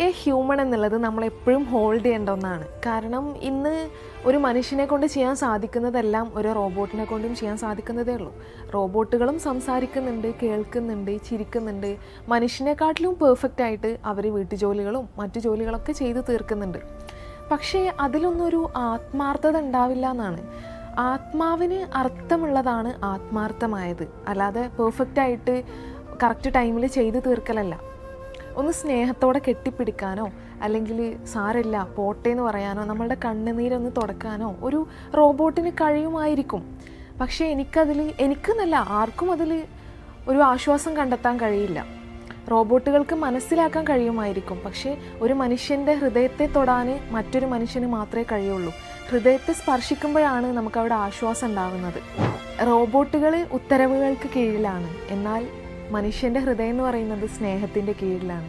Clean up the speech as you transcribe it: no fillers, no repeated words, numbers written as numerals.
A human എന്നുള്ളത് നമ്മളെപ്പോഴും hold ചെയ്യേണ്ട ഒന്നാണ്. കാരണം ഇന്ന് ഒരു മനുഷ്യനെ കൊണ്ട് ചെയ്യാൻ സാധിക്കുന്നതെല്ലാം ഒരു റോബോട്ടിനെ കൊണ്ടും ചെയ്യാൻ സാധിക്കുന്നതേ ഉള്ളൂ. റോബോട്ടുകളും സംസാരിക്കുന്നുണ്ട്, കേൾക്കുന്നുണ്ട്, ചിരിക്കുന്നുണ്ട്. മനുഷ്യനെക്കാട്ടിലും പെർഫെക്റ്റ് ആയിട്ട് അവർ വീട്ടുജോലികളും മറ്റു ജോലികളൊക്കെ ചെയ്ത് തീർക്കുന്നുണ്ട്. പക്ഷേ അതിലൊന്നൊരു ആത്മാർത്ഥത ഉണ്ടാവില്ല എന്നാണ്. ആത്മാവിന് അർത്ഥമുള്ളതാണ് ആത്മാർത്ഥമായത്, അല്ലാതെ പെർഫെക്റ്റായിട്ട് കറക്റ്റ് ടൈമിൽ ചെയ്ത് തീർക്കലല്ല. ഒന്ന് സ്നേഹത്തോടെ കെട്ടിപ്പിടിക്കാനോ അല്ലെങ്കിൽ സാരമില്ല പോട്ടെ എന്ന് പറയാനോ നമ്മളുടെ കണ്ണുനീരൊന്ന് തുടക്കാനോ ഒരു റോബോട്ടിന് കഴിയുമായിരിക്കും. പക്ഷേ എനിക്കെന്നല്ല ആർക്കും അതിൽ ഒരു ആശ്വാസം കണ്ടെത്താൻ കഴിയില്ല. റോബോട്ടുകൾക്ക് മനസ്സിലാക്കാൻ കഴിയുമായിരിക്കും, പക്ഷേ ഒരു മനുഷ്യൻ്റെ ഹൃദയത്തെ തൊടാൻ മറ്റൊരു മനുഷ്യന് മാത്രമേ കഴിയുള്ളൂ. ഹൃദയത്തെ സ്പർശിക്കുമ്പോഴാണ് നമുക്കവിടെ ആശ്വാസം ഉണ്ടാകുന്നത്. റോബോട്ടുകൾ ഉത്തരവുകൾക്ക് കീഴിലാണ്, എന്നാൽ മനുഷ്യൻ്റെ ഹൃദയം എന്ന് പറയുന്നത് സ്നേഹത്തിൻ്റെ കീഴിലാണ്.